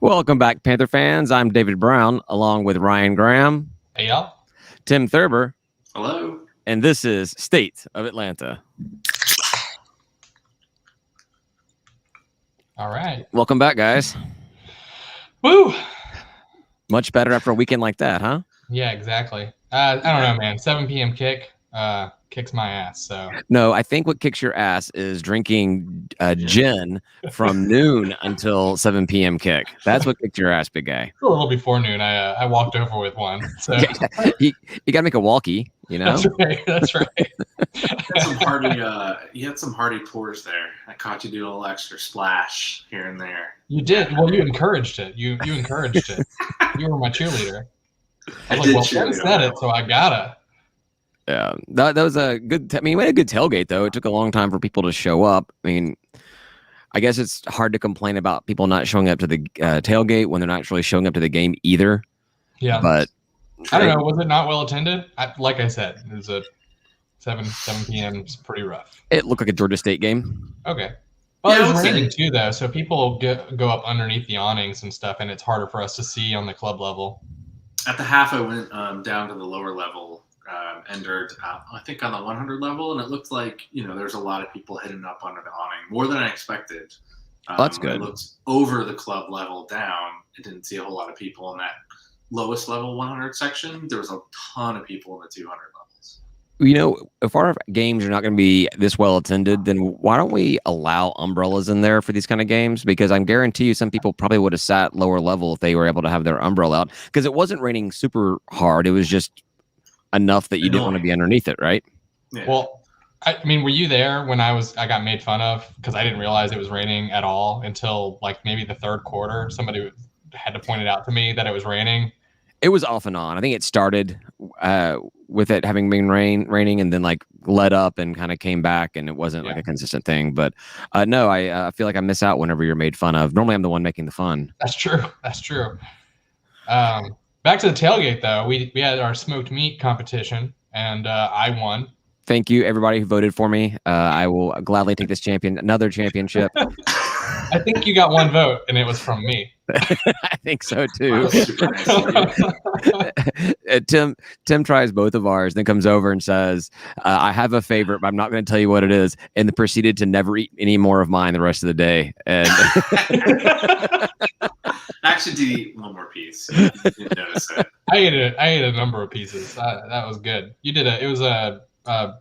Welcome back, Panther fans. I'm David Brown, along with Ryan Graham. Hey, y'all. Tim Thurber. Hello. And this is State of Atlanta. All right. Welcome back, guys. Woo! Much better after a weekend like that, huh? Yeah, exactly. I don't know, man. 7 p.m. kick kicks my ass. So No, I think what kicks your ass is drinking gin from noon until 7 p.m. kick. That's what kicked your ass, big guy. a little before noon, I walked over with one. So you got to make a walkie, you know? That's right. That's right. You had some hearty pours there. I caught you doing a little extra splash here and there. You did. Well, you encouraged it. You encouraged it. You were my cheerleader. I was like, well, Ben said it, so I gotta. Yeah, that was a good. We had a good tailgate though. It took a long time for people to show up. I mean, I guess it's hard to complain about people not showing up to the tailgate when they're not actually showing up to the game either. Yeah, but I don't know. Was it not well attended? Like I said, it was a 7 p.m. It's pretty rough. It looked like a Georgia State game. Okay. Well, it was raining too, though, so people go up underneath the awnings and stuff, and it's harder for us to see on the club level. At the half, I went down to the lower level, entered, I think, on the 100 level, and it looked like, there's a lot of people hitting up under the awning, more than I expected. That's good. I looked over the club level down. I didn't see a whole lot of people in that lowest level 100 section. There was a ton of people in the 200 levels. If our games are not going to be this well attended, then why don't we allow umbrellas in there for these kind of games? Because I guarantee you some people probably would have sat lower level if they were able to have their umbrella out. Because it wasn't raining super hard. It was just enough that you didn't want to be underneath it, right? Yeah. Well, I mean, were you there when I got made fun of? Because I didn't realize it was raining at all until like maybe the third quarter. Somebody had to point it out to me that it was raining. It was off and on. I think it started with it having been raining and then like let up and kind of came back, and it wasn't like a consistent thing. But no, I feel like I miss out whenever you're made fun of. Normally I'm the one making the fun. That's true. That's true. Back to the tailgate though. We had our smoked meat competition, and I won. Thank you, everybody who voted for me. I will gladly take this another championship. I think you got one vote, and it was from me. I think so too. Tim tries both of ours, then comes over and says, "I have a favorite, but I'm not going to tell you what it is." And then proceeded to never eat any more of mine the rest of the day. And Actually, did eat one more piece. You didn't notice it. I ate a number of pieces. That was good. You did it was a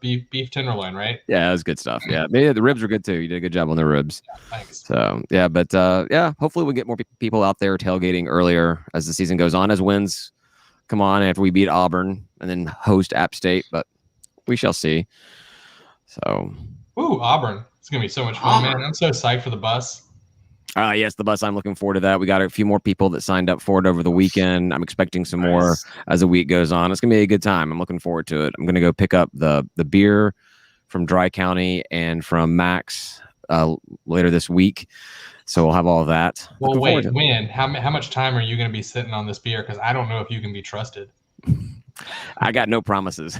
beef tenderloin, right? Yeah, it was good stuff. Yeah, maybe the ribs were good too. You did a good job on the ribs. Yeah, thanks. So yeah, but hopefully we'll get more people out there tailgating earlier as the season goes on, as wins come on after we beat Auburn and then host App State. But we shall see. So, Auburn! It's gonna be so much fun, man. I'm so psyched for the bus. Yes, the bus. I'm looking forward to that. We got a few more people that signed up for it over the weekend. I'm expecting some more as the week goes on. It's going to be a good time. I'm looking forward to it. I'm going to go pick up the beer from Dry County and from Max later this week. So we'll have all of that. Well, wait, when? How much time are you going to be sitting on this beer? Because I don't know if you can be trusted. I got no promises.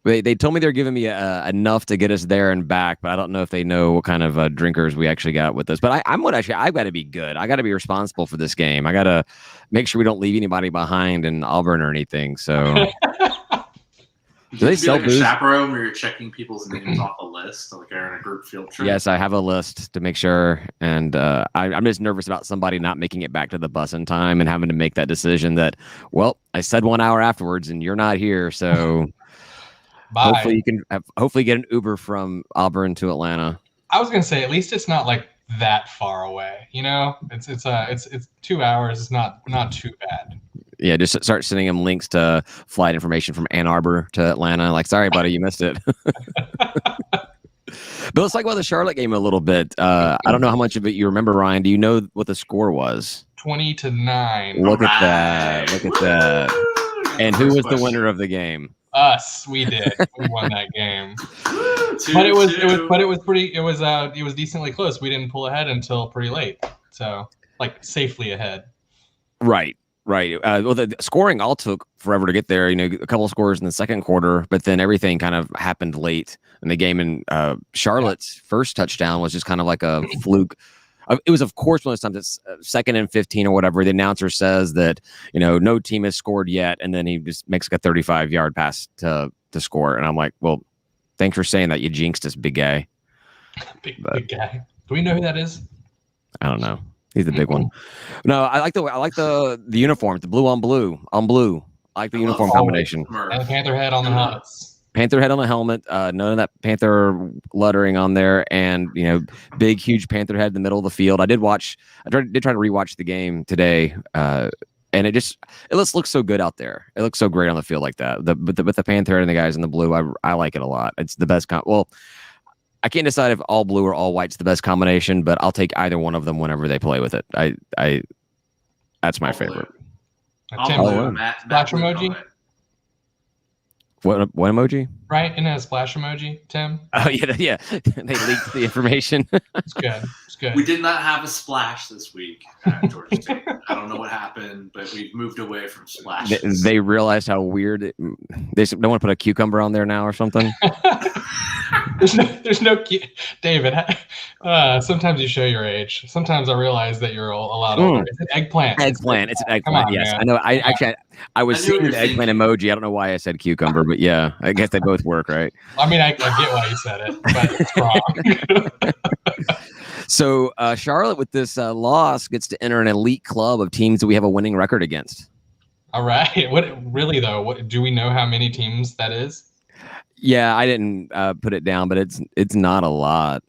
They told me they're giving me enough to get us there and back, but I don't know if they know what kind of drinkers we actually got with us. But I've got to be good. I got to be responsible for this game. I got to make sure we don't leave anybody behind in Auburn or anything. So, do they sell like a chaperone where you're checking people's names off a list, like they're in a group field trip? Yes, I have a list to make sure, and I'm just nervous about somebody not making it back to the bus in time and having to make that decision. That I said 1 hour afterwards, and you're not here, so. Bye. Hopefully you can hopefully get an Uber from Auburn to Atlanta. I was gonna say at least it's not like that far away. It's 2 hours. It's not too bad. Yeah, just start sending them links to flight information from Ann Arbor to Atlanta. Like, sorry, buddy, you missed it. But let's talk about the Charlotte game a little bit. I don't know how much of it you remember, Ryan. Do you know what the score was? 20-9. Look at that! Look at that! And who was the winner of the game? Us, we did. We won that game. But it was decently close. We didn't pull ahead until pretty late. So, like, safely ahead. Right. Right. Well, the scoring all took forever to get there. A couple of scores in the second quarter, but then everything kind of happened late in the game. And Charlotte's first touchdown was just kind of like a fluke. It was, of course, one of those times it's 2nd and 15 or whatever. The announcer says that, no team has scored yet. And then he just makes like a 35-yard pass to score. And I'm like, well, thanks for saying that. You jinxed us, big guy. Big guy. Do we know who that is? I don't know. He's the big one. No, I like the uniform, the blue on blue. I like the uniform combination. And the Panther head on the helmets. Panther head on the helmet. None of that Panther lettering on there, and big, huge Panther head in the middle of the field. I did try to rewatch the game today, and it just looks so good out there. It looks so great on the field like that. But the Panther head and the guys in the blue, I like it a lot. It's the best. I can't decide if all blue or all white's the best combination, but I'll take either one of them whenever they play with it. That's my favorite. Tim, splash emoji? What emoji? Right, and a splash emoji, Tim. Oh yeah. They leaked the information. It's good. We did not have a splash this week at Georgia State. I don't know what happened, but we've moved away from splashes. They realized how weird. They don't want to put a cucumber on there now or something. There's no David. Sometimes you show your age. Sometimes I realize that you're a lot older. It's an eggplant. Eggplant. It's an eggplant. Yes, man. I know. I was seeing the eggplant emoji. I don't know why I said cucumber, but yeah, I guess they both work, right? I mean, I get why you said it, but it's wrong. So Charlotte, with this loss, gets to enter an elite club of teams that we have a winning record against. All right. What really though? What do we know how many teams that is? Yeah, I didn't put it down, but it's not a lot.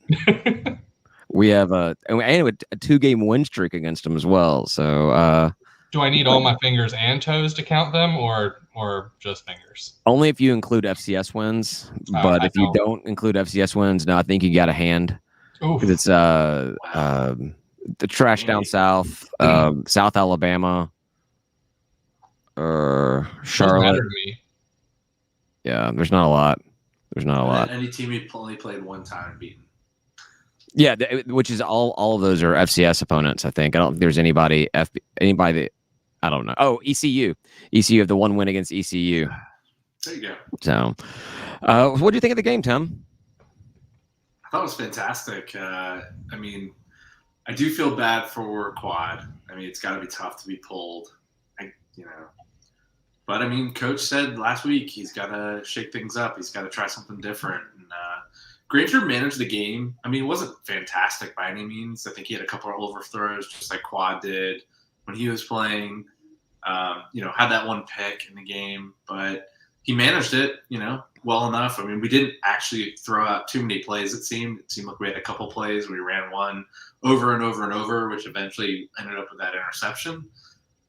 We have a 2-game win streak against them as well. So do I need all my fingers and toes to count them, or just fingers? Only if you include FCS wins. But if you don't include FCS wins, no, I think you got a hand. Because it's the trash down south, South Alabama, or Charlotte. Yeah, there's not a lot. Any team you only played one time and beaten. Yeah, which is all of those are FCS opponents. I think I don't think there's anybody that I don't know. Oh, ECU have the one win against ECU. There you go. So, what do you think of the game, Tim? I thought it was fantastic. I do feel bad for Quad. It's got to be tough to be pulled. But Coach said last week he's got to shake things up. He's got to try something different. And Granger managed the game. It wasn't fantastic by any means. I think he had a couple of overthrows, just like Quad did when he was playing. Had that one pick in the game, but he managed it, well enough. We didn't actually throw out too many plays. It seemed like we had a couple plays. We ran one over and over and over, which eventually ended up with that interception.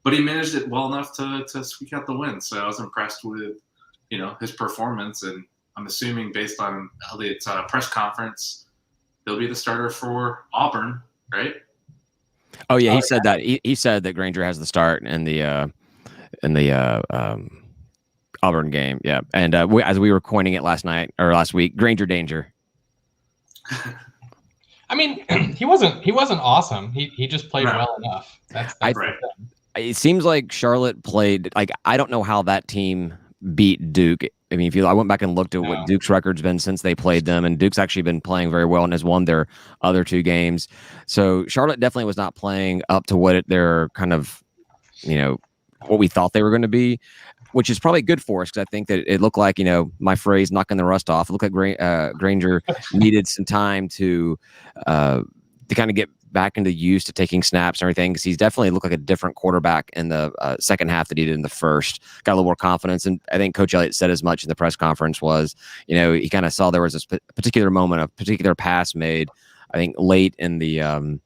But he managed it well enough to squeak out the win. So I was impressed with, his performance. And I'm assuming based on Elliott's press conference, he'll be the starter for Auburn, right? Oh yeah, he said that. He said that Granger has the start in the Auburn game. Yeah, and as we were coining it last week, Granger danger. He wasn't awesome. He just played well enough. That's right. It seems like Charlotte played I don't know how that team beat Duke. I went back and looked at what Duke's record's been since they played them, and Duke's actually been playing very well and has won their other 2 games. So Charlotte definitely was not playing up to what they're kind of, what we thought they were going to be, which is probably good for us because I think that it looked like, my phrase, knocking the rust off. It looked like Granger needed some time to kind of get back into use to taking snaps and everything, because he's definitely looked like a different quarterback in the second half that he did in the first. Got a little more confidence, and I think Coach Elliott said as much in the press conference was, he kind of saw there was this particular moment, a particular pass made, I think late in the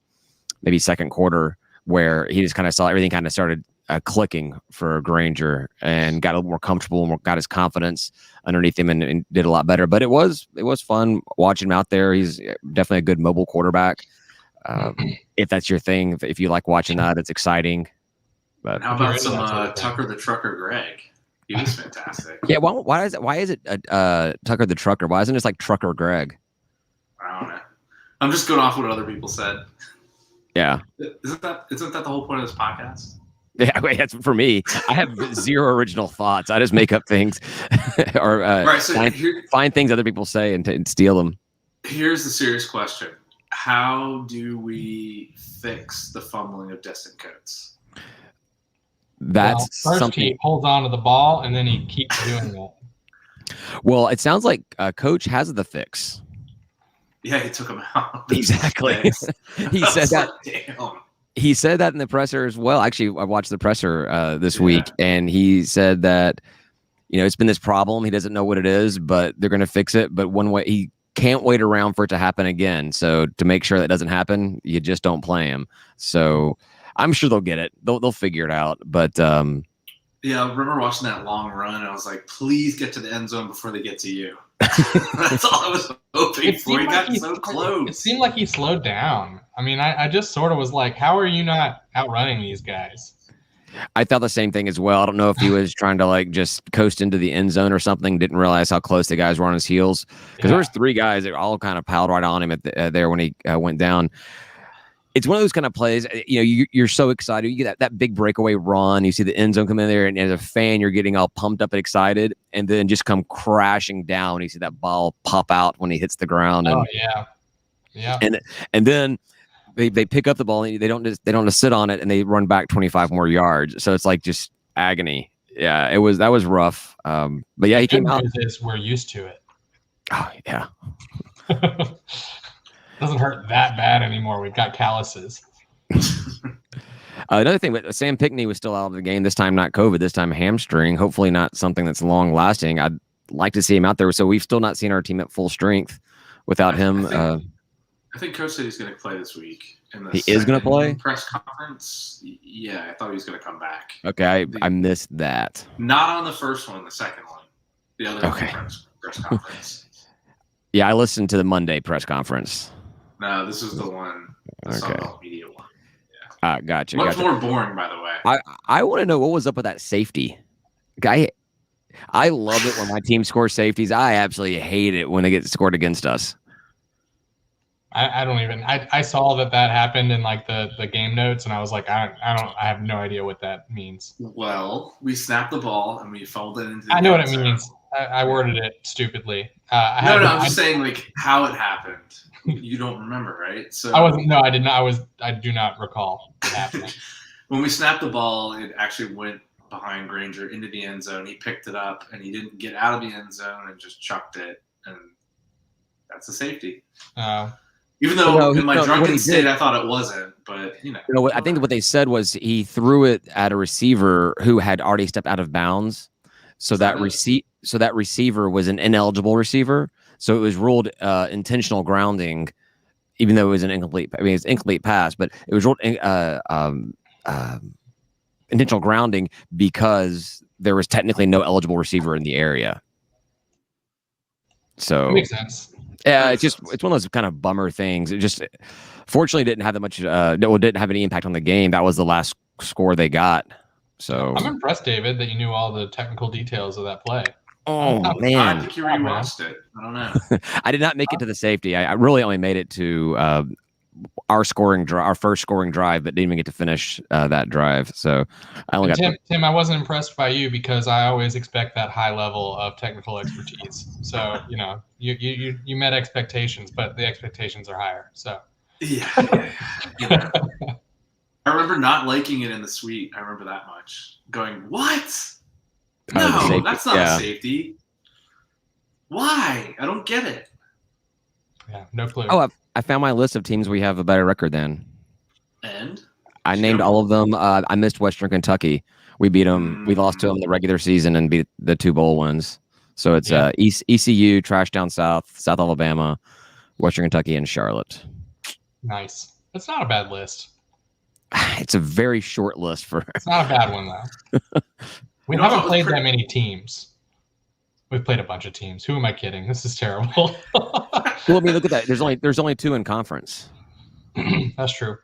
maybe second quarter, where he just kind of saw everything kind of started clicking for Granger and got a little more comfortable and got his confidence underneath him and did a lot better. But it was fun watching him out there. He's definitely a good mobile quarterback. If that's your thing, if you like watching that, it's exciting. But how about some Tucker the Trucker Greg? He was fantastic. Yeah, why is it Tucker the Trucker? Why isn't it just like Trucker Greg? I don't know. I'm just going off what other people said. Yeah. Isn't that the whole point of this podcast? Yeah, wait, that's for me. I have zero original thoughts. I just make up things or Right. So find things other people say and steal them. Here's the serious question: how do we fix the fumbling of destined codes? That's first something. he holds on to the ball and then he keeps doing it. Well, it sounds like Coach has the fix. Yeah, he took him out. Exactly. He said that. Damn. He said that in the presser as well. Actually, I watched the presser this week, and he said that it's been this problem. He doesn't know what it is, but they're going to fix it. But one way he can't wait around for it to happen again. So to make sure that doesn't happen, you just don't play him. So I'm sure they'll get it. They'll figure it out. But yeah, I remember watching that long run. And I was like, please get to the end zone before they get to you. That's all I was hoping for. He got so close. It seemed like he slowed down. I mean, I just sort of was like, how are you not outrunning these guys? I thought the same thing as well. I don't know if he was trying to just coast into the end zone or something. Didn't realize how close the guys were on his heels because there was 3 guys that all kind of piled right on him there when he went down. It's one of those kind of plays, you're so excited. You get that big breakaway run. You see the end zone come in there, and as a fan, you're getting all pumped up and excited, and then just come crashing down. You see that ball pop out when he hits the ground. And, yeah. And then they pick up the ball, and they don't just sit on it, and they run back 25 more yards. So it's like just agony. Yeah, that was rough. But yeah, he came out. We're used to it. Oh yeah. Doesn't hurt that bad anymore. We've got calluses. Another thing, but Sam Pinkney was still out of the game this time, not COVID, this time hamstring. Hopefully not something that's long lasting. I'd like to see him out there. So we've still not seen our team at full strength without him. I think Coach said he's going to play this week. He is going to play? Press conference? Yeah, I thought he was going to come back. Okay, I missed that. Not on the first one, the second one. The other press conference. Yeah, I listened to the Monday press conference. No, this is the one. The Sunbelt Media one. Yeah. Gotcha. Much more boring, by the way. I want to know what was up with that safety. I love it when my team scores safeties. I absolutely hate it when they get scored against us. I don't even. I saw that happened in the game notes, and I was like, I have no idea what that means. Well, we snapped the ball and we folded into. I know what it means. I worded it stupidly. I'm just saying how it happened. You don't remember, right? So I wasn't. No, I did not. I do not recall it happening. When we snapped the ball, it actually went behind Granger into the end zone. He picked it up and he didn't get out of the end zone and just chucked it, and that's a safety. Even though in my drunken state I thought it wasn't, but I think what they said was he threw it at a receiver who had already stepped out of bounds. So that receiver was an ineligible receiver. So it was ruled intentional grounding, even though it was an incomplete. I mean, it's incomplete pass, but it was ruled intentional grounding because there was technically no eligible receiver in the area. So that makes sense. Yeah, it's one of those kind of bummer things. It just fortunately didn't have that much. Didn't have any impact on the game. That was the last score they got. So I'm impressed, David, that you knew all the technical details of that play. Oh man, I think you rewatched it. I don't know. I did not make it to the safety. I really only made it to our first scoring drive, but didn't even get to finish that drive. So I only got Tim, I wasn't impressed by you because I always expect that high level of technical expertise. So you met expectations, but the expectations are higher. So yeah. I remember not liking it in the suite. I remember that much. Going, what? No, that's not a safety. Why? I don't get it. Yeah, no clue. Oh, I found my list of teams we have a better record than. And? I named all of them. I missed Western Kentucky. We beat them. We lost to them in the regular season and beat the 2 bowl wins. So it's ECU, Trash Down South, South Alabama, Western Kentucky, and Charlotte. Nice. That's not a bad list. It's a very short list for. It's not a bad one though. We haven't played that many teams. We've played a bunch of teams. Who am I kidding? This is terrible. Well, I mean, look at that. There's only 2 in conference. That's true.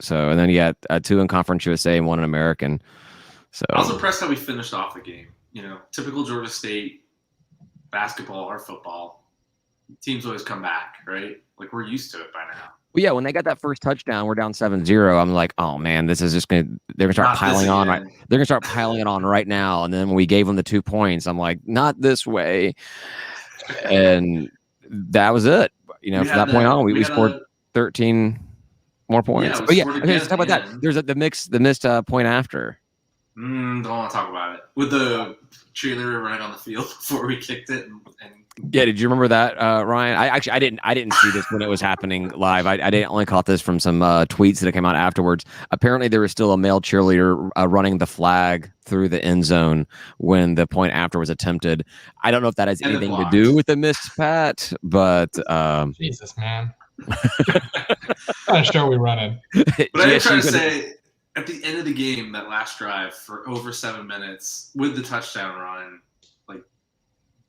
So, and then you got 2 in Conference USA and 1 in American. So I was impressed how we finished off the game. Typical Georgia State basketball or football. Teams always come back, right? Like we're used to it by now. Well, yeah, when they got that first touchdown, we're down 7-0. I'm like, oh man, this is just they're gonna start piling on right. They're gonna start piling it on right now. And then when we gave them the 2 points, I'm like, not this way. And that was it. From that point on, we scored 13 more points. Yeah, okay, let's talk about that. There's the missed point after. Don't want to talk about it. With the cheerleader running on the field before we kicked it. Yeah, did you remember that, Ryan? I didn't see this when it was happening live. I only caught this from some tweets that came out afterwards. Apparently, there was still a male cheerleader running the flag through the end zone when the point after was attempted. I don't know if that has anything to do with the missed pat, but Jesus, man, what kind of show we running? But I'm trying to say, at the end of the game, that last drive for over 7 minutes with the touchdown run, like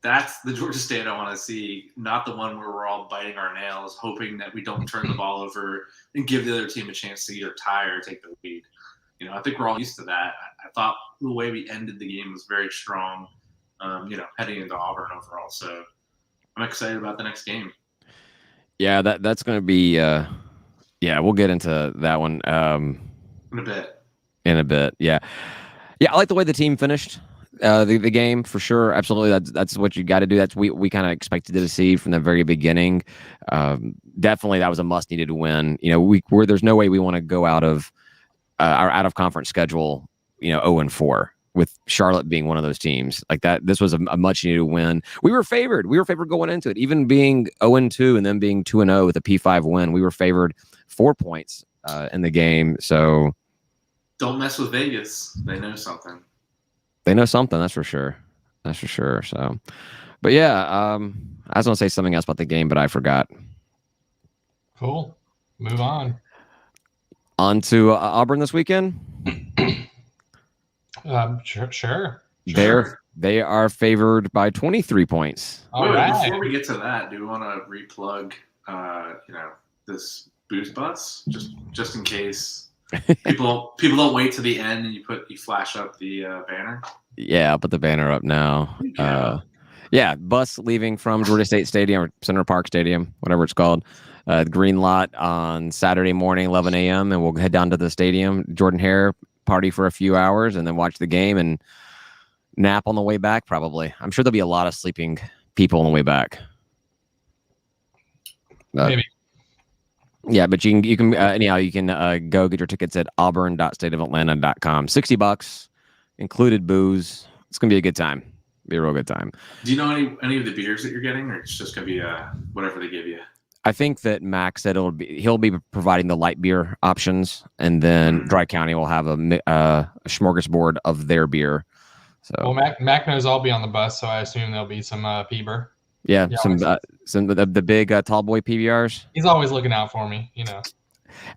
that's the Georgia State I want to see, not the one where we're all biting our nails, hoping that we don't turn the ball over and give the other team a chance to either tie or take the lead. I think we're all used to that. I thought the way we ended the game was very strong, heading into Auburn overall. So I'm excited about the next game. Yeah, that's going to be we'll get into that one. In a bit, yeah. I like the way the team finished the game for sure. Absolutely, that's what you got to do. That's we kind of expected to see from the very beginning. Definitely, that was a must needed win. There's no way we want to go out of our out of conference schedule. 0-4 with Charlotte being one of those teams like that. This was a much needed win. We were favored. Going into it, even being 0-2 and then being 2-0 with a P5 win. We were favored 4 points in the game. So. Don't mess with Vegas. They know something. That's for sure. So, but yeah, I was going to say something else about the game, but I forgot. Cool. Move on. On to Auburn this weekend. Sure. They are favored by 23 points. Right. Before we get to that, do we want to replug, this boost bus just in case? People don't wait to the end and you flash up the banner. Yeah, I'll put the banner up now. Bus leaving from Georgia State Stadium or Center Park Stadium, whatever it's called. Green lot on Saturday morning, 11 a.m. and we'll head down to the stadium. Jordan Hare party for a few hours and then watch the game and nap on the way back. Probably, I'm sure there'll be a lot of sleeping people on the way back. Maybe. Yeah, but you can anyhow you can go get your tickets at auburn.stateofatlanta.com. $60, included booze. It's gonna be a good time. Be a real good time. Do you know any of the beers that you're getting, or it's just gonna be whatever they give you? I think that Max said he'll be providing the light beer options, and then Dry County will have a smorgasbord of their beer. So well, Mac knows I'll be on the bus, so I assume there'll be some PBR. Yeah, some of the big tall boy PBRs. He's always looking out for me,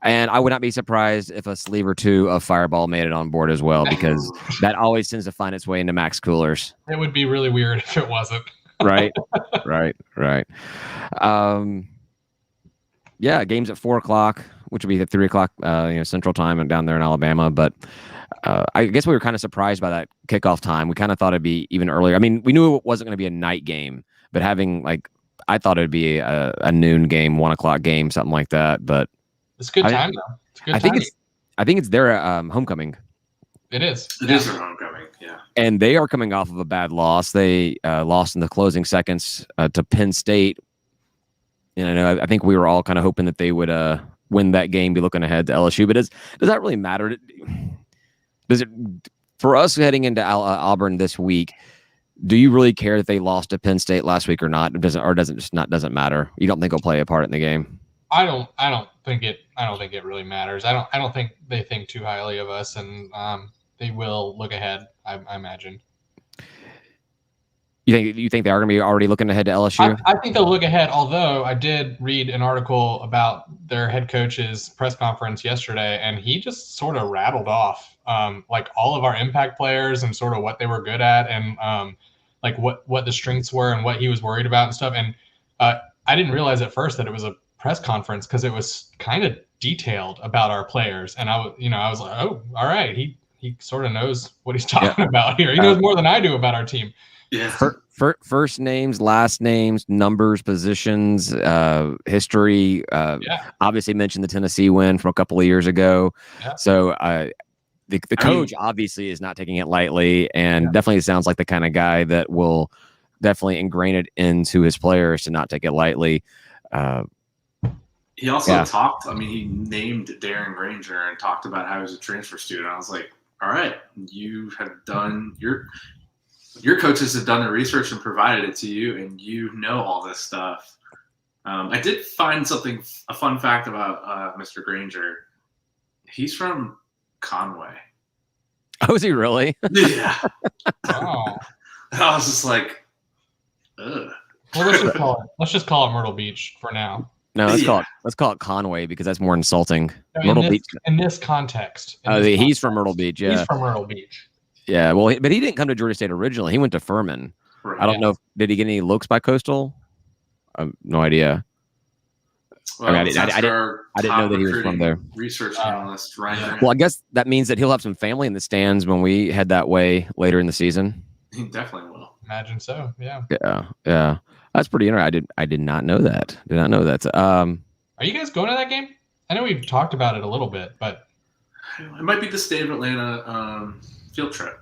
And I would not be surprised if a sleeve or two of Fireball made it on board as well, because that always tends to find its way into Max coolers. It would be really weird if it wasn't. Right. Games at 4:00, which would be at 3:00, Central Time, and down there in Alabama. But I guess we were kind of surprised by that kickoff time. We kind of thought it'd be even earlier. I mean, we knew it wasn't going to be a night game, but I thought it'd be a noon game, 1:00 game, something like that. But it's a good time though. It's a good time. I think it's their homecoming. It is. It is their homecoming. Yeah. And they are coming off of a bad loss. They lost in the closing seconds to Penn State. I think we were all kind of hoping that they would win that game, be looking ahead to LSU. But does that really matter? Does it for us heading into Auburn this week? Do you really care that they lost to Penn State last week or not? Doesn't matter? You don't think it'll play a part in the game? I don't think it really matters. I don't think they think too highly of us, and they will look ahead. I imagine. You think they are going to be already looking ahead to LSU? I think they'll look ahead. Although I did read an article about their head coach's press conference yesterday, and he just sort of rattled off like all of our impact players and sort of what they were good at, and like what the strengths were and what he was worried about and stuff. And I didn't realize at first that it was a press conference because it was kind of detailed about our players, and I was like, oh, all right, he sort of knows what he's talking about here. He knows more than I do about our team. Yeah. First names, last names, numbers, positions, history. Obviously mentioned the Tennessee win from a couple of years ago. Yeah. So the coach obviously is not taking it lightly, and definitely sounds like the kind of guy that will definitely ingrain it into his players to not take it lightly. He also talked. I mean, he named Darren Granger and talked about how he was a transfer student. I was like, all right, you have done your coaches have done the research and provided it to you, and you know all this stuff. I did find a fun fact about Mr. Granger. He's from Conway. Oh, is he really? Yeah. Oh. I was just like, ugh. Well, let's just call it Myrtle Beach for now. No, let's call it Conway because that's more insulting. Myrtle Beach. In this context. He's from Myrtle Beach. Yeah. He's from Myrtle Beach. Yeah, well, but he didn't come to Georgia State originally. He went to Furman. Right. I don't know. Did he get any looks by Coastal? No idea. Well, I didn't know that he was from there. Research analyst, Ryan. Well, I guess that means that he'll have some family in the stands when we head that way later in the season. He definitely will. Imagine so. Yeah. Yeah. That's pretty interesting. I did not know that. Are you guys going to that game? I know we've talked about it a little bit, but it might be the state of Atlanta field trip.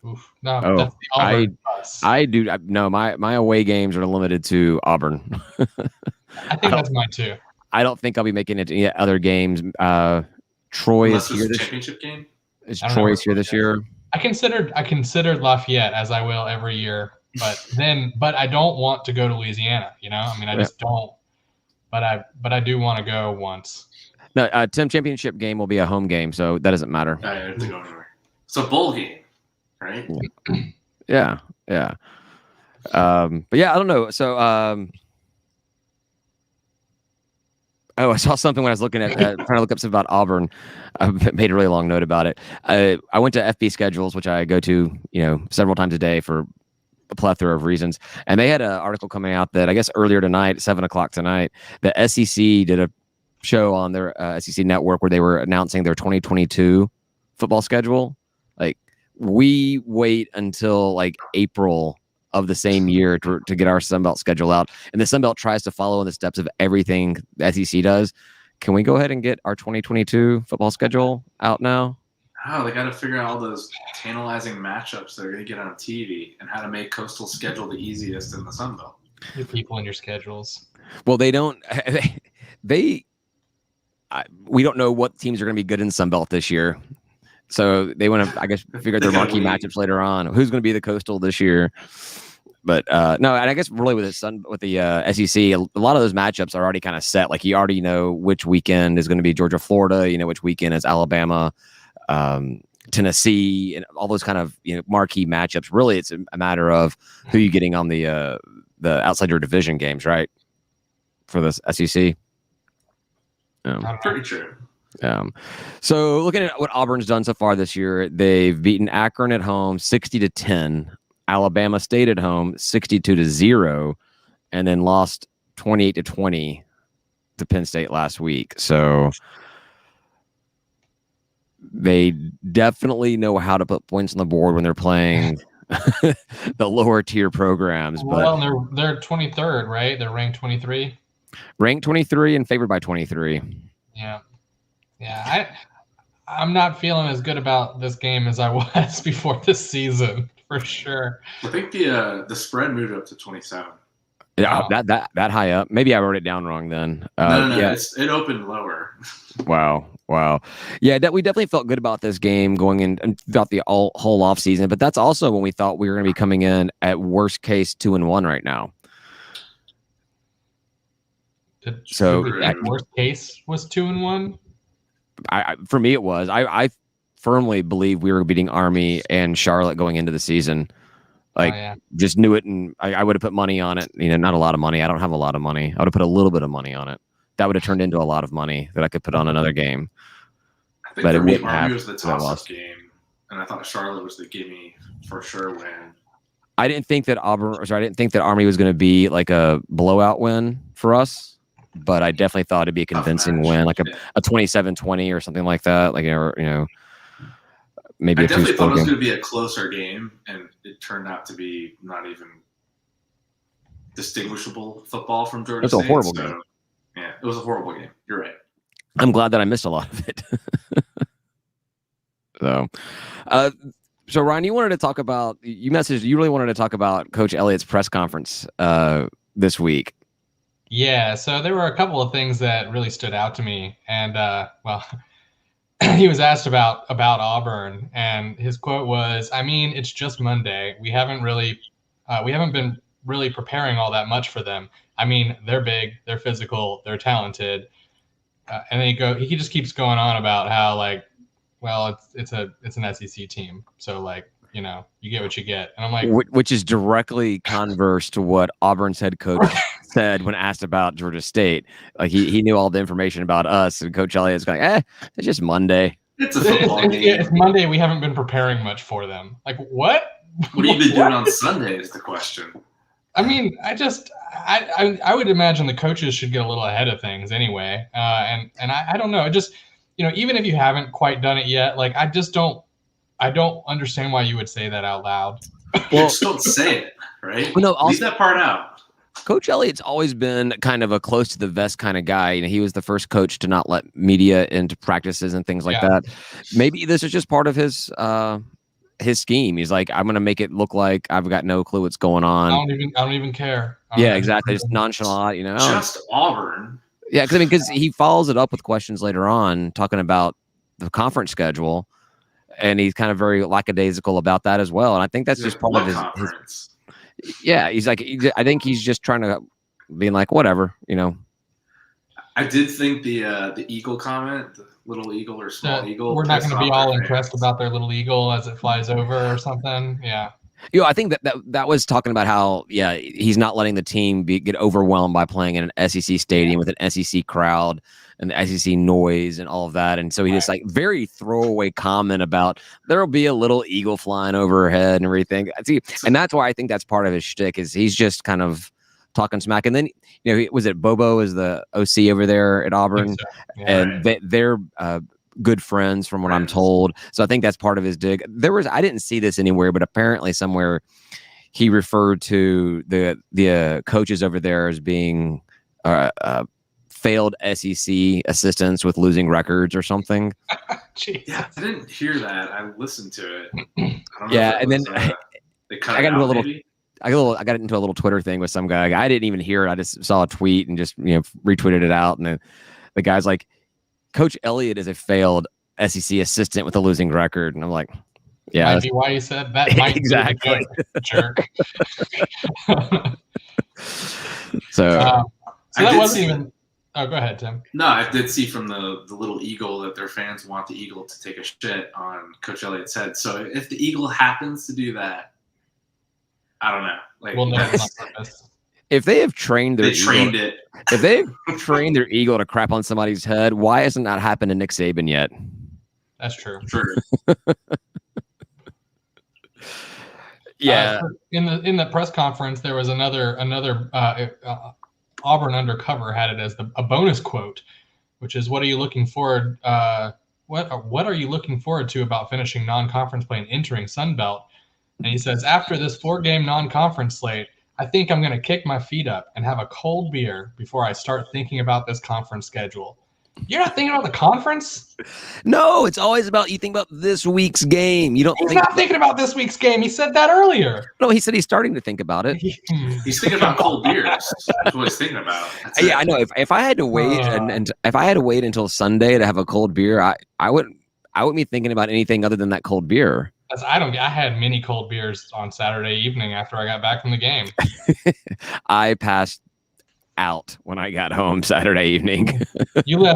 Oof. No, that's the Auburn bus. I do. No, my away games are limited to Auburn. I think that's mine too. I don't think I'll be making it to any other games. Troy is here this championship game. Is Troy's here this year? I considered Lafayette, as I will every year, but I don't want to go to Louisiana. You know, I mean, I just don't. But I do want to go once. No, Tim, championship game will be a home game, so that doesn't matter. I have to go anywhere. It's a bowl game, right? Yeah. But yeah, I don't know. So, I saw something when I was looking at trying to look up something about Auburn. I made a really long note about it. I went to FB Schedules, which I go to, several times a day for a plethora of reasons. And they had an article coming out that I guess earlier tonight, 7:00 tonight, the SEC did a show on their SEC network where they were announcing their 2022 football schedule. Like, we wait until like April of the same year to get our Sunbelt schedule out. And the Sunbelt tries to follow in the steps of everything the SEC does. Can we go ahead and get our 2022 football schedule out now? Oh, they got to figure out all those tantalizing matchups they're going to get on TV and how to make Coastal schedule the easiest in the Sunbelt. Your people in your schedules. Well, they don't. We don't know what teams are going to be good in Sunbelt this year. So they want to, I guess, figure out their marquee matchups later on. Who's going to be the Coastal this year? But no, and I guess really with the SEC, a lot of those matchups are already kind of set. Like, you already know which weekend is going to be Georgia, Florida. You know which weekend is Alabama, Tennessee, and all those kind of marquee matchups. Really, it's a matter of who you're getting on the outside your division games, right? For the SEC. Pretty true. So looking at what Auburn's done so far this year, they've beaten Akron at home 60-10, Alabama State at home 62-0, and then lost 28-20 to Penn State last week. So they definitely know how to put points on the board when they're playing the lower tier programs. Well, they're 23rd, right? They're ranked 23. Ranked 23 and favored by 23. Yeah. I'm not feeling as good about this game as I was before this season, for sure. I think the spread moved up to 27. Yeah, wow. that high up. Maybe I wrote it down wrong then. No. Yeah. It opened lower. Wow. Yeah, we definitely felt good about this game going in and throughout the whole off season. But that's also when we thought we were going to be coming in at worst case 2-1 right now. So worst case was 2-1. For me, it was. I firmly believe we were beating Army and Charlotte going into the season. Just knew it, and I would have put money on it. Not a lot of money. I don't have a lot of money. I would have put a little bit of money on it. That would have turned into a lot of money that I could put on another game. I think for me, Army was the toss-up game, and I thought Charlotte was the gimme for sure win. I didn't think that Army was going to be like a blowout win for us. But I definitely thought it'd be a convincing win, like a 27-20 or something like that. Like, maybe I definitely thought it was going to be a closer game, and it it turned out to be not even distinguishable football from Georgia It's a State. horrible game. Yeah, it was a horrible game. You're right. I'm glad that I missed a lot of it. So Ryan, you wanted to talk about, you really wanted to talk about Coach Elliott's press conference this week. Yeah, so there were a couple of things that really stood out to me. And, he was asked about Auburn, and his quote was, "I mean, it's just Monday. We haven't been really preparing all that much for them. I mean, they're big, they're physical, they're talented." And then he just keeps going on about how, like, well, it's an SEC team, so, like, you know, you get what you get. And I'm like, which is directly converse to what Auburn's head coach said when asked about Georgia State. Like, he knew all the information about us, and Coach Elliott's going, it's just Monday. It's a football game. It's Monday. We haven't been preparing much for them. Like, what? What have you been doing on Sunday is the question. I mean, I would imagine the coaches should get a little ahead of things anyway. And I don't know. It just, you know, even if you haven't quite done it yet, like, I don't understand why you would say that out loud. Well, just don't say it, right? Well, no, leave that part out. Coach Elliott's always been kind of a close to the vest kind of guy. You know, he was the first coach to not let media into practices and things like that. Maybe this is just part of his scheme. He's like, I'm going to make it look like I've got no clue what's going on. I don't even care. Exactly. Just nonchalant, you know. Just Auburn. Yeah, because he follows it up with questions later on, talking about the conference schedule, and he's kind of very lackadaisical about that as well. And I think that's just part of his. Yeah, he's like, I think he's just trying to be like, whatever, you know. I did think the eagle comment, the little eagle or small eagle. We're not going to be all impressed about their little eagle as it flies over or something. Yeah. You know, I think that was talking about how, he's not letting the team get overwhelmed by playing in an SEC stadium with an SEC crowd and the SEC noise and all of that. And so he just like very throwaway comment about there'll be a little eagle flying overhead and everything. And that's why I think that's part of his shtick, is he's just kind of talking smack. And then, you know, was it Bobo is the OC over there at Auburn? So. And they're good friends from what I'm told. So I think that's part of his dig. I didn't see this anywhere, but apparently somewhere he referred to the coaches over there as being failed SEC assistants with losing records or something. Yeah, I didn't hear that. I listened to it. And then I got into a little Twitter thing with some guy. I didn't even hear it. I just saw a tweet and just, you know, retweeted it out. And then the guy's like, Coach Elliott is a failed SEC assistant with a losing record. And I'm like, yeah. Might be why he said that. Might exactly. Jerk. So that wasn't even. Oh, go ahead, Tim. No, I did see from the little eagle that their fans want the eagle to take a shit on Coach Elliott's head. So if the eagle happens to do that, I don't know. Like, we'll know it's on purpose. If they have trained their If they've trained their eagle to crap on somebody's head, why hasn't that happened to Nick Saban yet? That's true. Yeah. In the press conference, there was another Auburn Undercover had it as a bonus quote, which is, "What are you looking forward? What are you looking forward to about finishing non-conference play and entering Sun Belt?" And he says, "After this 4-game non-conference slate, I think I'm going to kick my feet up and have a cold beer before I start thinking about this conference schedule." You're not thinking about the conference? No, it's always about, you think about this week's game. You don't. He's not thinking about this week's game. He said that earlier. No, he said he's starting to think about it. He's thinking about cold beers. That's what he's thinking about. I know. If I had to wait and if I had to wait until Sunday to have a cold beer, I wouldn't be thinking about anything other than that cold beer. I had many cold beers on Saturday evening after I got back from the game. I passed out when I got home Saturday evening. You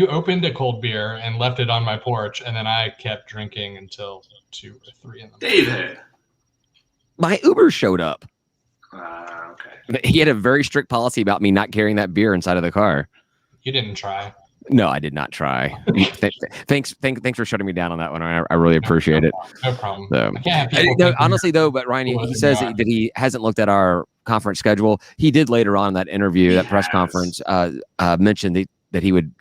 opened a cold beer and left it on my porch, and then I kept drinking until 2 or 3 in the morning. David, my Uber showed up. Okay. He had a very strict policy about me not carrying that beer inside of the car. You didn't try. No, I did not try. Thanks for shutting me down on that one. I really appreciate it. No problem. So, honestly, though, but Ryan, he says that he hasn't looked at our conference schedule. He did later on in that interview, that press conference, mention that he would,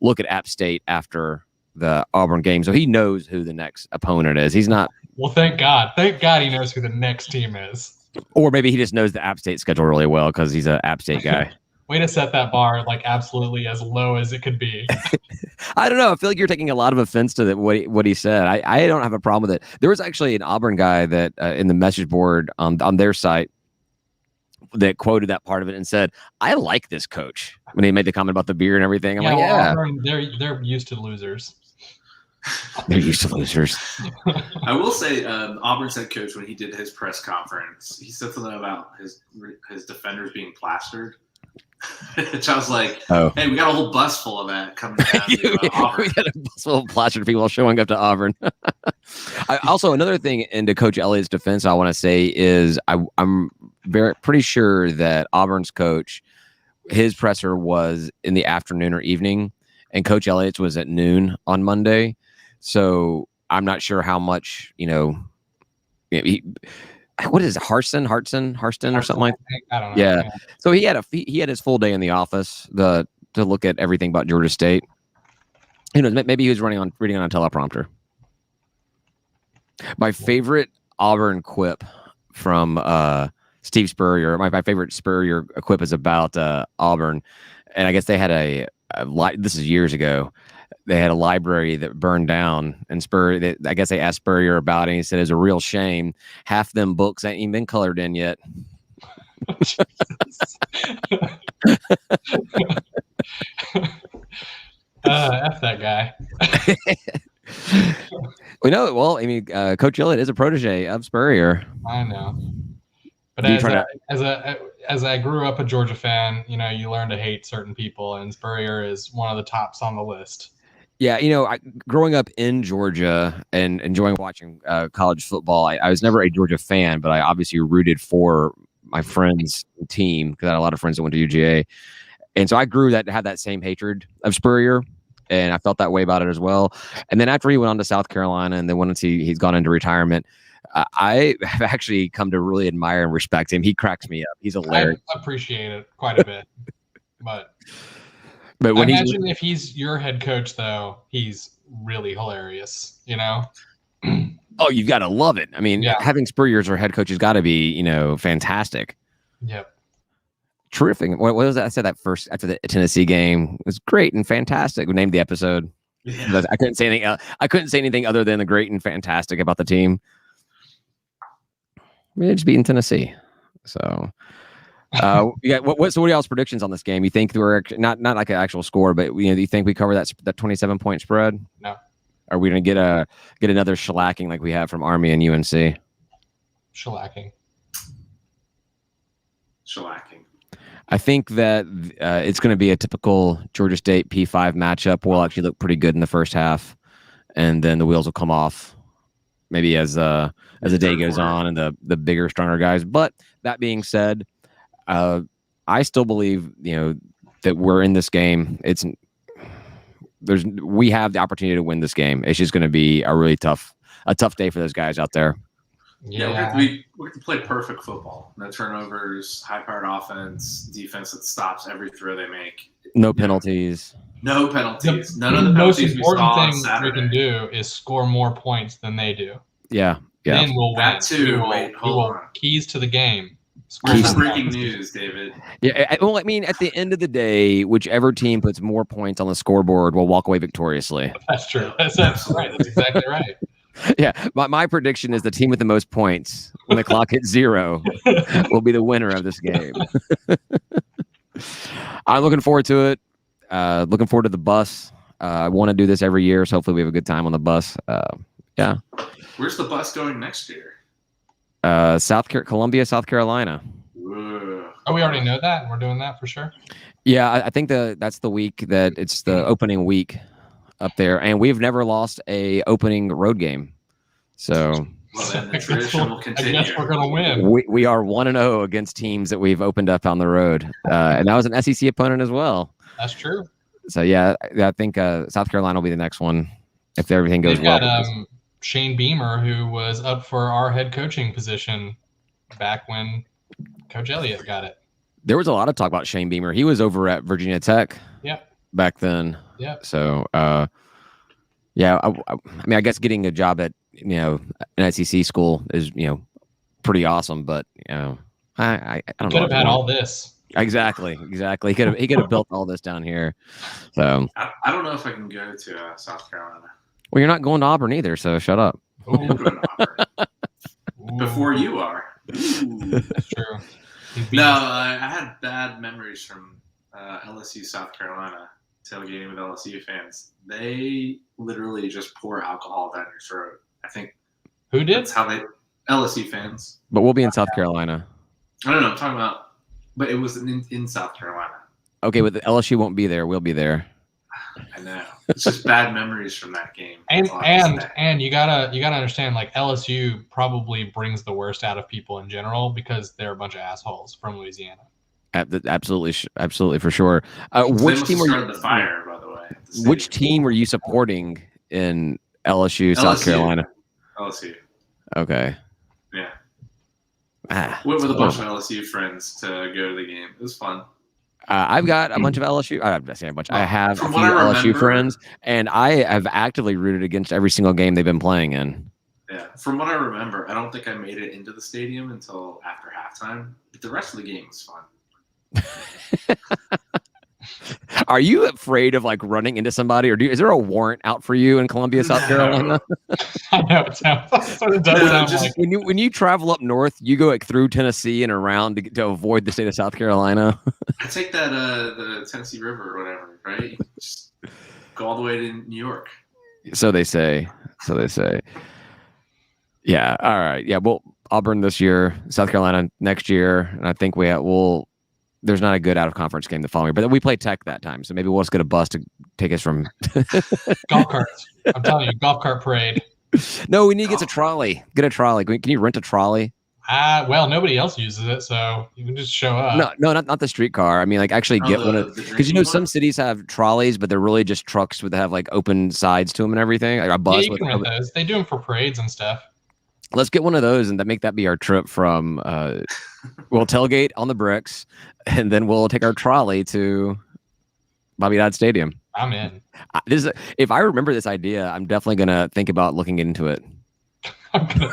look at App State after the Auburn game, so he knows who the next opponent is. He's not. Well, thank God. Thank God he knows who the next team is. Or maybe he just knows the App State schedule really well because he's an App State guy. Way to set that bar like absolutely as low as it could be. I don't know. I feel like you're taking a lot of offense to what he said. I don't have a problem with it. There was actually an Auburn guy that in the message board on their site that quoted that part of it and said, "I like this coach." When he made the comment about the beer and everything, I'm like, "Yeah, Auburn, they're used to losers." They're used to losers. I will say, Auburn's head coach, when he did his press conference, he said something about his defenders being plastered. Which I was like, hey, we got a whole bus full of that coming down to Auburn. We got a bus full of plastered people showing up to Auburn. Also, another thing into Coach Elliott's defense, I want to say is I'm pretty sure that Auburn's coach, his presser was in the afternoon or evening, and Coach Elliott's was at noon on Monday. So I'm not sure how much, what is it, Harston or something like that? I don't know. Yeah. So he had his full day in the office to look at everything about Georgia State. Who knows? Maybe he was reading on a teleprompter. My favorite Auburn quip from Steve Spurrier. My favorite Spurrier quip is about Auburn, and I guess they had this is years ago. They had a library that burned down, and I guess they asked Spurrier about it. And he said, "It's a real shame. Half them books ain't even been colored in yet." F that guy. Well, I mean, Coach Elliott is a protege of Spurrier. I know, but as I grew up a Georgia fan, you learn to hate certain people, and Spurrier is one of the tops on the list. Yeah, growing up in Georgia and enjoying watching college football, I was never a Georgia fan, but I obviously rooted for my friend's team because I had a lot of friends that went to UGA. And so I had that same hatred of Spurrier, and I felt that way about it as well. And then after he went on to South Carolina and then once he's gone into retirement, I have actually come to really admire and respect him. He cracks me up. He's hilarious. I appreciate it quite a bit. But when I imagine if he's your head coach, though, he's really hilarious, Oh, you've got to love it. I mean, having Spurrier as our head coach has got to be, fantastic. Yep. Terrific. What was that? I said that first after the Tennessee game. It was great and fantastic. We named the episode. Yeah. I couldn't say anything else. I couldn't say anything other than the great and fantastic about the team. We just beating Tennessee. So so what are y'all's predictions on this game? You think we're not like an actual score, but do you think we cover that 27-point spread? No. Are we going to get another shellacking like we have from Army and UNC? Shellacking. I think that it's going to be a typical Georgia State P5 matchup. We'll actually look pretty good in the first half, and then the wheels will come off maybe as the day goes on and the bigger, stronger guys. But that being said, I still believe that we're in this game. We have the opportunity to win this game. It's just going to be a tough day for those guys out there. Yeah, we have to play perfect football. No turnovers, high-powered offense, defense that stops every throw they make. No penalties. No penalties. None of the penalties we saw on Saturday. The most important thing we can do is score more points than they do. Yeah. Then we'll win. That too. Hold on. Keys to the game. Where's the breaking news, David? Yeah, well, I mean, at the end of the day, whichever team puts more points on the scoreboard will walk away victoriously. That's true. That's right. That's exactly right. Yeah, my prediction is the team with the most points when the clock hits 0 will be the winner of this game. I'm looking forward to it. Looking forward to the bus. I want to do this every year, so hopefully we have a good time on the bus. Yeah. Where's the bus going next year? Columbia, South Carolina. Oh, we already know that. We're doing that for sure. Yeah, I think that's the week that it's the opening week up there, and we've never lost a opening road game. So then the tradition will continue. I guess we're gonna win. We are 1-0 against teams that we've opened up on the road, and that was an SEC opponent as well. That's true. So yeah, I think South Carolina will be the next one if everything goes well. Shane Beamer, who was up for our head coaching position back when Coach Elliott got it. There was a lot of talk about Shane Beamer. He was over at Virginia Tech. Yep. Back then. Yep. So Yeah, I mean, I guess getting a job at an SEC school is pretty awesome, but I You don't could know. have had all this. Exactly. He could have built all this down here. So I don't know if I can go to South Carolina. well, you're not going to Auburn either, so shut up. I'm going to Auburn Ooh, before you are. Ooh. that's true. No, I had bad memories from LSU South Carolina tailgating with LSU fans. They literally just pour alcohol down your throat. I think Who did? that's how they LSU fans. But we'll be in South Carolina. I don't know. I'm talking about, but it was in South Carolina. Okay, but the LSU won't be there. We'll be there. I know. It's just bad memories from that game. And you gotta understand, like, LSU probably brings the worst out of people in general because they're a bunch of assholes from Louisiana. Absolutely for sure. Which team were you? The fire, by the way. Which team were you supporting in LSU, South Carolina? LSU. Okay. Yeah. Went with a bunch of LSU friends to go to the game. It was fun. I've got a bunch of LSU. I'm not saying a bunch. I have a few LSU friends, and I have actively rooted against every single game they've been playing in. Yeah, from what I remember, I don't think I made it into the stadium until after halftime. But the rest of the game was fun. Are you afraid of like running into somebody, or is there a warrant out for you in Columbia, South Carolina? I know it sort of does sound like when you travel up north, you go like through Tennessee and around to avoid the state of South Carolina. I take that the Tennessee River or whatever, right? Just go all the way to New York. So they say. Yeah. All right. Yeah. Well, Auburn this year, South Carolina next year, and I think we'll. There's not a good out of conference game the following year, but we play Tech that time, so maybe we'll just get a bus to take us from golf carts. I'm telling you, golf cart parade. No, we need to get a trolley. Get a trolley. Can you rent a trolley? Well, nobody else uses it, so you can just show up. No, not the streetcar. I mean, like actually get one of, because some cities have trolleys, but they're really just trucks that have like open sides to them and everything. Like a bus. Yeah, you can rent those. They do them for parades and stuff. Let's get one of those and make that be our trip from. We'll tailgate on the bricks, and then we'll take our trolley to Bobby Dodd Stadium. I'm in. If I remember this idea, I'm definitely gonna think about looking into it. I'm gonna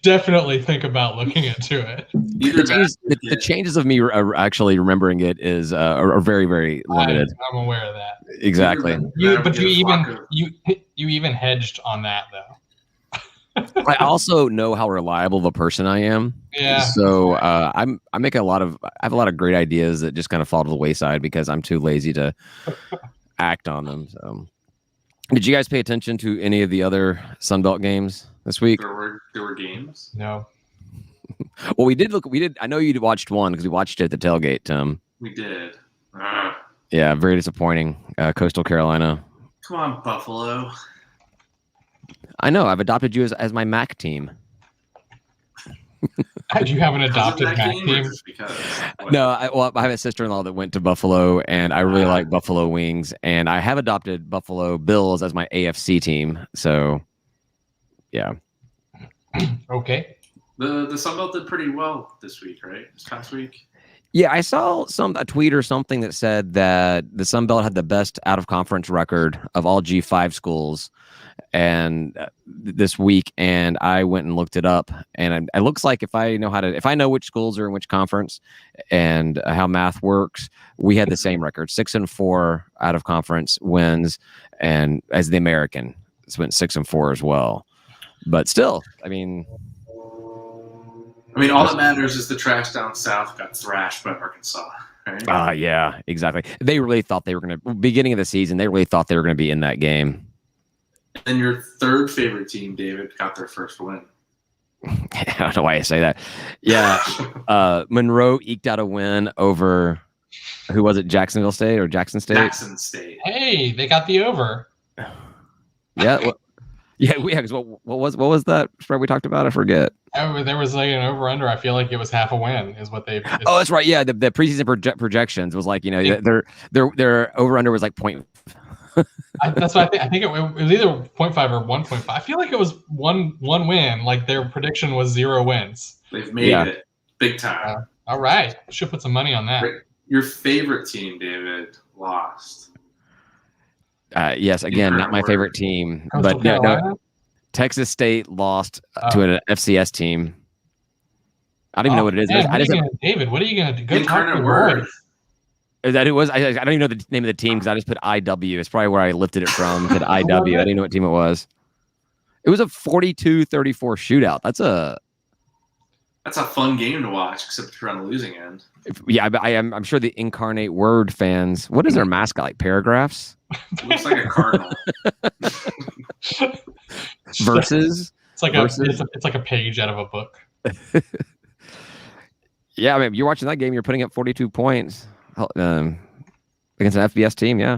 definitely think about looking into it. The changes of me actually remembering it are very, very limited. I'm aware of that. Exactly. You even hedged on that though. I also know how reliable of a person I am. Yeah. So I have a lot of great ideas that just kind of fall to the wayside because I'm too lazy to act on them. So, did you guys pay attention to any of the other Sunbelt games this week? There were games. No. Well, we did. I know you watched one because we watched it at the tailgate, Tim. We did. Yeah, very disappointing. Coastal Carolina. Come on, Buffalo. I know. I've adopted you as my MAC team. Do you have an adopted MAC team? No, I have a sister-in-law that went to Buffalo, and I really like Buffalo wings. And I have adopted Buffalo Bills as my AFC team. So, yeah. Okay. The Sunbelt did pretty well this week, right? This past week. Yeah, I saw a tweet or something that said that the Sunbelt had the best out-of-conference record of all G5 schools. And this week, and I went and looked it up, and it looks like if I know which schools are in which conference and how math works, we had the same record, 6-4 out of conference wins, and as the American, it went 6-4 as well. But still, I mean, all that matters is the trash down south got thrashed by Arkansas. Right? Yeah, exactly. They really thought they were going to beginning of the season. They really thought they were going to be in that game. And your third favorite team, David, got their first win. I don't know why I say that. Yeah. Monroe eked out a win over, who was it, Jackson State? Jackson State. Hey, they got the over. Yeah. What was that spread we talked about? I forget. There was like an over-under. I feel like it was half a win is what they. Oh, that's right. Yeah. The preseason projections was like, their over-under was like 0.5. That's what I think it was either 0.5 or 1.5. I feel like it was one win. Like their prediction was 0 wins. They've made it big time. All right, should put some money on that. Your favorite team, David, lost. Yes, again, not my favorite team, Coastal but Carolina? Texas State lost to an FCS team. I don't even know what it is. Man, David, what are you going to do? Go talk to your boys. Is that who it was? I don't even know the name of the team because I just put IW. It's probably where I lifted it from. Said IW. I didn't know what team it was. It was a 42-34 shootout. That's a fun game to watch, except if you're on the losing end. I'm sure the Incarnate Word fans. What is their mascot like? Paragraphs? It looks like a cardinal. Versus. It's like a page out of a book. Yeah, I mean, you're watching that game. You're putting up 42 points against an FBS team. Yeah.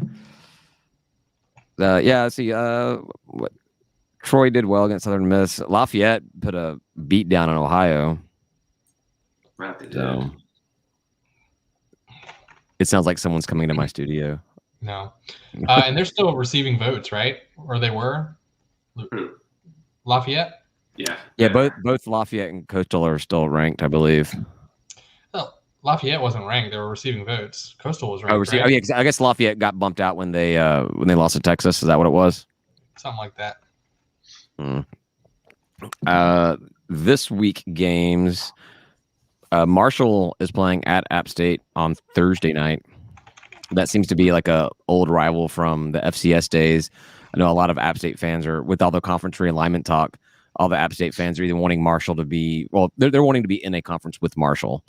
What Troy did well against Southern Miss. Lafayette put a beat down on Ohio. Right, they did. So, it sounds like someone's coming to my studio. No. And they're still receiving votes, right? Or they were? Who? Lafayette? Yeah, both Lafayette and Coastal are still ranked, I believe. Well, Lafayette wasn't ranked. They were receiving votes. Coastal was ranked, right? Oh, yeah, I guess Lafayette got bumped out when they lost to Texas. Is that what it was? Something like that. This week games, Marshall is playing at App State on Thursday night. That seems to be like a old rival from the FCS days. I know a lot of App State fans are, with all the conference realignment talk, all the App State fans are either wanting Marshall to be, they're wanting to be in a conference with Marshall.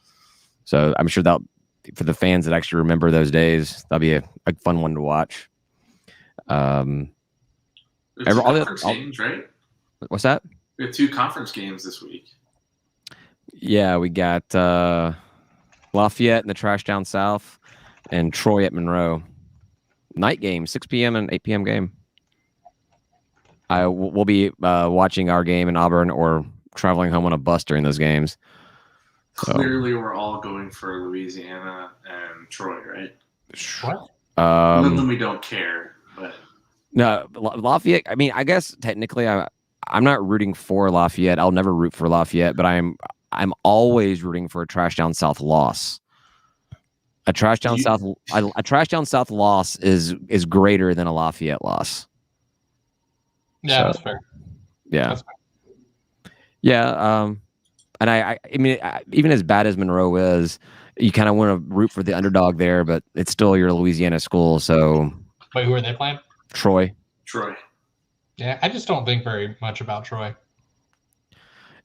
So I'm sure that for the fans that actually remember those days, that'll be a fun one to watch. There's two conference games, right? What's that? We have 2 conference games this week. Yeah, we got Lafayette in the trash down south and Troy at Monroe. Night game, 6 p.m. and 8 p.m. game. We'll be watching our game in Auburn or traveling home on a bus during those games. Clearly, we're all going for Louisiana and Troy, right? What? Other than we don't care, but no, Lafayette. I mean, I guess technically, I'm not rooting for Lafayette. I'll never root for Lafayette, but I'm always rooting for a trash down south loss. A trash down south loss is greater than a Lafayette loss. Yeah, that's fair. Yeah, that's fair. Yeah. And I mean, even as bad as Monroe is, you kind of want to root for the underdog there, but it's still your Louisiana school. So, wait, who are they playing? Troy. Yeah, I just don't think very much about Troy.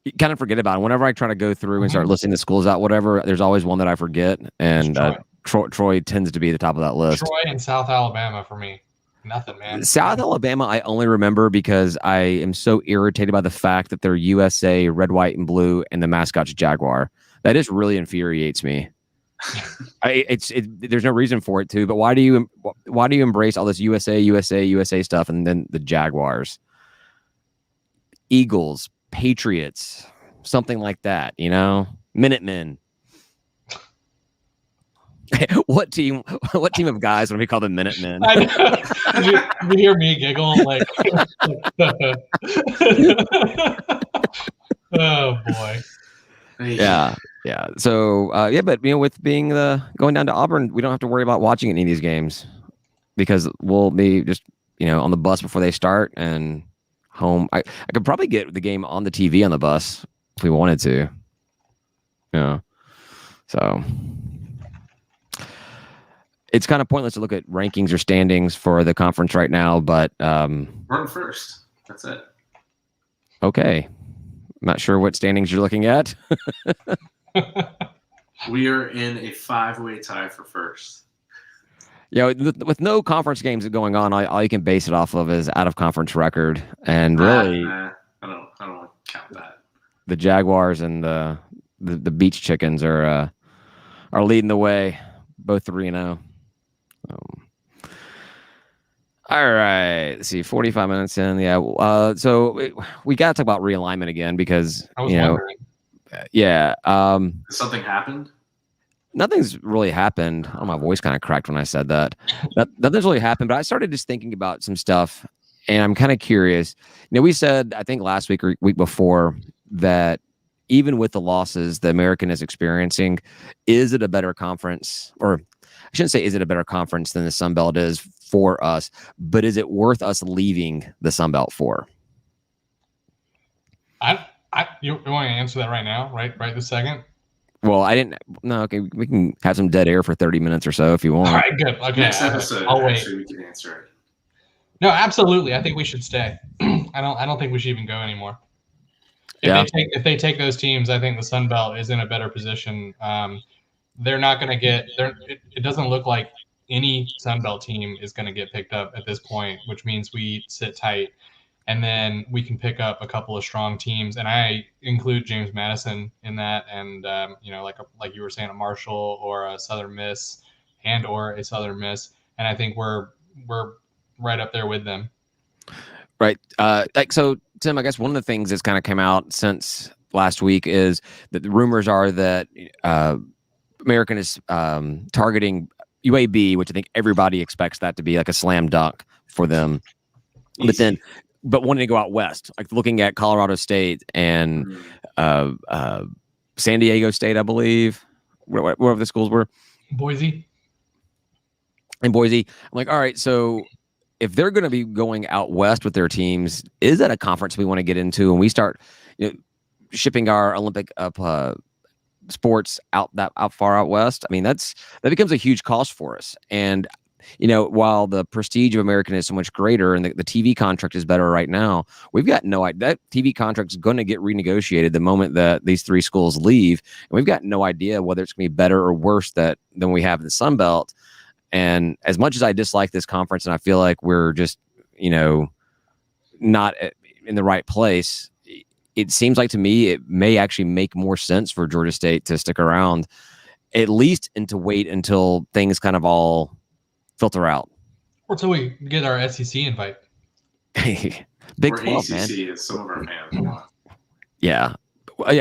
You kind of forget about it. Whenever I try to go through and start listing the schools out, whatever, there's always one that I forget, and Troy tends to be the top of that list. Troy and South Alabama for me. Nothing, man. South Alabama, I only remember because I am so irritated by the fact that they're USA, red, white, and blue, and the mascot's Jaguar. That just really infuriates me. There's no reason for it to, but why do you embrace all this USA stuff and then the Jaguars, Eagles, Patriots, something like that, Minutemen. What team of guys when we call them Minutemen? I know. Did you hear me giggle? Like, oh boy. Yeah. So but with being going down to Auburn, we don't have to worry about watching any of these games because we'll be just on the bus before they start and home. I could probably get the game on the TV on the bus if we wanted to. Yeah. So it's kind of pointless to look at rankings or standings for the conference right now, but run first. That's it. Okay. I'm not sure what standings you're looking at. We are in a 5-way tie for first. Yeah, with no conference games going on, all you can base it off of is out of conference record, and really, I don't want to count that. The Jaguars and the Beach Chickens are leading the way, both 3-0. All right, let's see, 45 minutes in. Yeah, so we got to talk about realignment again because I was wondering. Yeah. Something happened? Nothing's really happened. Oh, my voice kind of cracked when I said that. Nothing's really happened, but I started just thinking about some stuff, and I'm kind of curious. We said, I think last week or week before, that even with the losses the American is experiencing, is it a better conference? Or I shouldn't say is it a better conference than the Sun Belt is for us, but is it worth us leaving the Sun Belt for? You want to answer that right now, right this second? Well, I didn't. No, okay, we can have some dead air for 30 minutes or so if you want. All right, good. Okay, Next episode, I'll wait. actually, we can answer it. No, absolutely. I think we should stay. I don't think we should even go anymore. If they take those teams, I think the Sun Belt is in a better position. They're not going to get there. It doesn't look like any Sun Belt team is going to get picked up at this point, which means we sit tight, and then we can pick up a couple of strong teams. And I include James Madison in that, and like you were saying, a Marshall or a Southern Miss, or a Southern Miss, and I think we're right up there with them. Right. So, Tim, I guess one of the things that's kind of come out since last week is that the rumors are that American is targeting UAB, which I think everybody expects that to be like a slam dunk for them. Easy. But wanting to go out west, like looking at Colorado State and San Diego State, I believe, wherever the schools were. Boise. I'm like, all right, so if they're going to be going out west with their teams, is that a conference we want to get into? And we start shipping our Olympic sports out far out west. I mean, that becomes a huge cost for us. And while the prestige of American is so much greater and the TV contract is better right now, we've got no idea. That TV contract is going to get renegotiated the moment that these three schools leave. And we've got no idea whether it's going to be better or worse than we have in the Sun Belt. And as much as I dislike this conference and I feel like we're just, not in the right place, it seems like to me it may actually make more sense for Georgia State to stick around, at least, and to wait until things kind of all filter out. Or until we get our SEC invite. Big or 12, ACC, man. as some of our fans want. Yeah.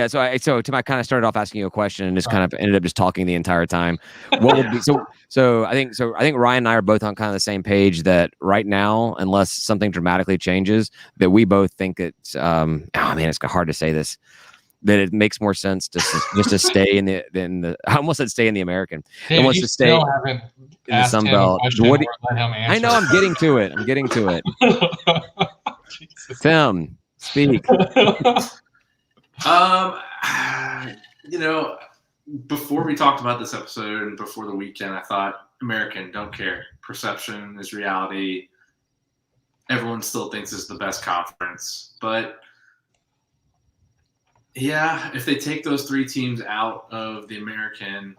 So Tim, I kind of started off asking you a question and just kind of ended up just talking the entire time. What would be so I think Ryan and I are both on kind of the same page that right now, unless something dramatically changes, that we both think it's it's hard to say this, that it makes more sense to just to stay in the I almost said stay in the American. Dude, and wants to stay in the Sun Belt. I know, I'm getting to it. Tim, speak. Before we talked about this episode and before the weekend, I thought American, don't care. Perception is reality. Everyone still thinks it's the best conference. But yeah, if they take those three teams out of the American,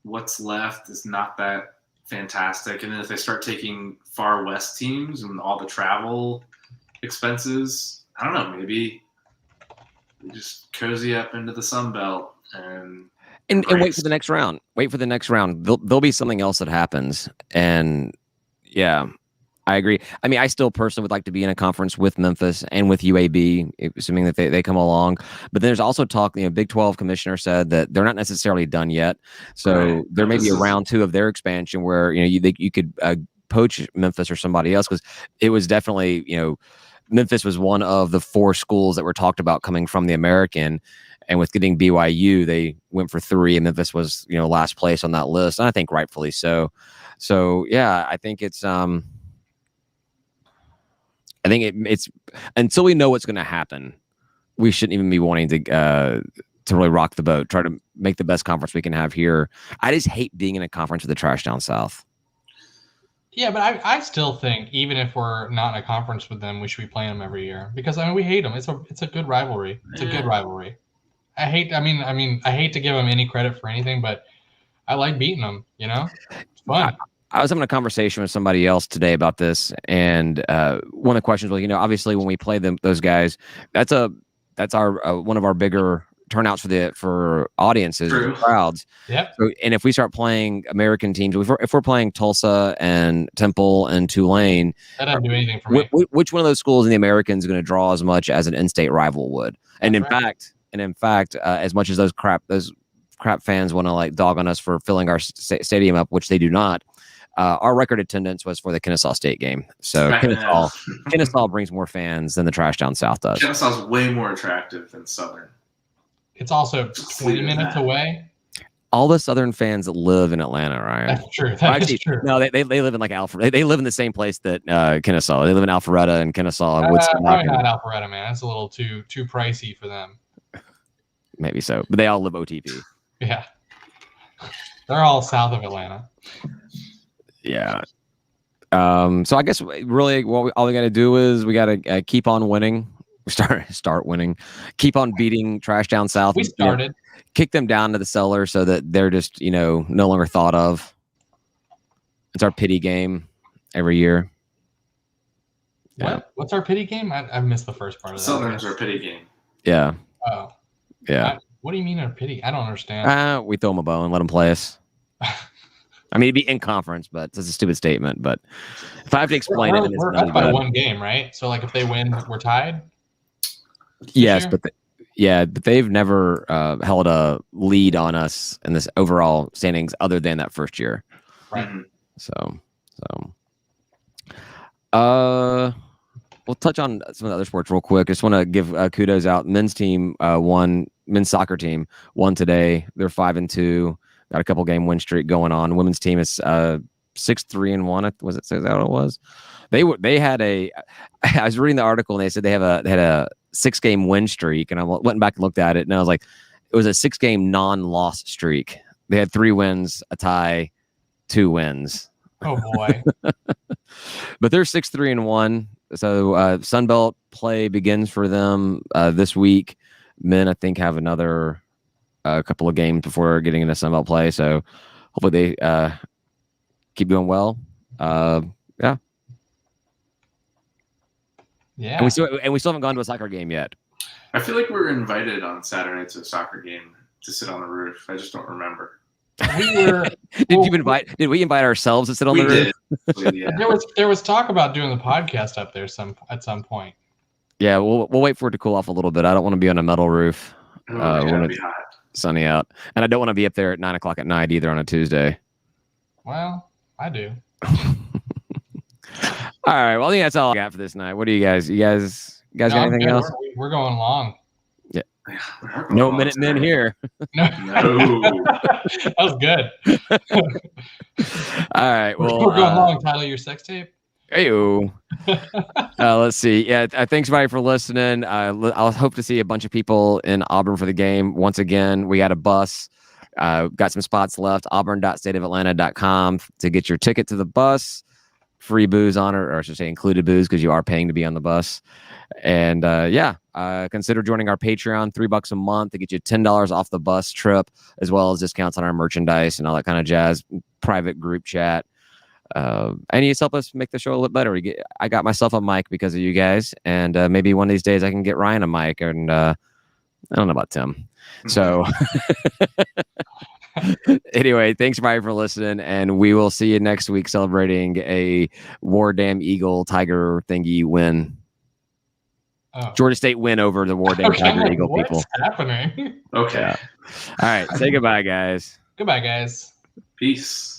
what's left is not that fantastic. And then if they start taking far west teams and all the travel expenses, I don't know, maybe we just cozy up into the Sun Belt and wait for the next round. There'll be something else that happens. And yeah, I agree. I mean, I still personally would like to be in a conference with Memphis and with UAB, assuming that they come along. But there's also talk, Big 12 commissioner said that they're not necessarily done yet. So there may be a round 2 of their expansion where, you could poach Memphis or somebody else, because it was definitely, Memphis was one of the 4 schools that were talked about coming from the American, and with getting BYU, they went for 3, and Memphis was, last place on that list, and I think rightfully so. So yeah, I think it's it's until we know what's going to happen, we shouldn't even be wanting to really rock the boat, try to make the best conference we can have here. I just hate being in a conference with the trash down south. Yeah, but I still think even if we're not in a conference with them, we should be playing them every year, because we hate them. It's a good rivalry. It's a good rivalry. I hate to give them any credit for anything, but I like beating them. It's fun. I was having a conversation with somebody else today about this, and one of the questions was, obviously when we play those guys, that's our one of our bigger turnouts for audiences, for crowds. Yeah. So, and if we start playing American teams, if we're playing Tulsa and Temple and Tulane, that doesn't do anything for me. Which one of those schools in the American is going to draw as much as an in-state rival would? And in fact, as much as those crap fans want to dog on us for filling our stadium up, which they do not, our record attendance was for the Kennesaw State game. So Kennesaw brings more fans than the trash down south does. Kennesaw's way more attractive than Southern. it's also 20 minutes away. All the Southern fans that live in Atlanta, Ryan. That's true. That is true. No, they live in like they live in the same place that Kennesaw. They live in Alpharetta and Kennesaw and Woodstock. Probably not Alpharetta, man. That's a little too pricey for them. Maybe so, but they all live OTP. Yeah, they're all south of Atlanta. Yeah. So I guess really all we got to do is we got to keep on winning. Start winning. Keep on beating Trash Down South. We started. Kick them down to the cellar so that they're just, no longer thought of. It's our pity game every year. What? Yeah. What's our pity game? I missed the first part of that. Southern's our pity game. Yeah. Oh. Yeah. What do you mean our pity? I don't understand. We throw them a bone, let them play us. I mean, it'd be in conference, but it's a stupid statement. But if I have to explain it, we're up by one game, right? So, like, if they win, we're tied. Yes, but they've never held a lead on us in this overall standings other than that first year. Right. So, we'll touch on some of the other sports real quick. I just want to give kudos out. Men's soccer team won today. They're 5-2. Got a couple game win streak going on. Women's team is 6-3-1. Was it? Is that what it was? They had a. I was reading the article and they said they had a 6-game win streak, and I went back and looked at it, and I was like, it was a 6-game non-loss streak. They had 3 wins, a tie, 2 wins. Oh boy! But they're 6-3-1. So Sunbelt play begins for them this week. Men, I think, have another couple of games before getting into Sunbelt play. So hopefully they keep doing well. Yeah. Yeah. And we still haven't gone to a soccer game yet. I feel like we were invited on Saturday to a soccer game to sit on the roof. I just don't remember. We were. Did we invite ourselves to sit on the roof? Did. Yeah. There was talk about doing the podcast up there at some point. Yeah, we'll wait for it to cool off a little bit. I don't want to be on a metal roof when it's hot. Sunny out, and I don't want to be up there at 9:00 at night either on a Tuesday. Well, I do. All right. Well, I think that's all I got for this night. What do you guys? You guys got anything else? We're going long. Yeah. No Minutemen here. No. That was good. All right. Well, we're going long. Tyler, your sex tape. Hey-o. Let's see. Yeah. Thanks, everybody, for listening. I'll hope to see a bunch of people in Auburn for the game. Once again, we got a bus. Got some spots left. Auburn.stateofatlanta.com to get your ticket to the bus. Free booze on it, or I should say included booze, because you are paying to be on the bus. And consider joining our Patreon, $3 a month to get you $10 off the bus trip, as well as discounts on our merchandise and all that kind of jazz. Private group chat. And you just help us make the show a little better. I got myself a mic because of you guys, and maybe one of these days I can get Ryan a mic, and I don't know about Tim. So anyway, thanks everybody for listening, and we will see you next week celebrating a War Damn Eagle Tiger thingy win. Oh. Georgia State win over the War Damn Tiger Eagle people. What's happening? Okay. Yeah. All right. Say goodbye, guys. Goodbye, guys. Peace.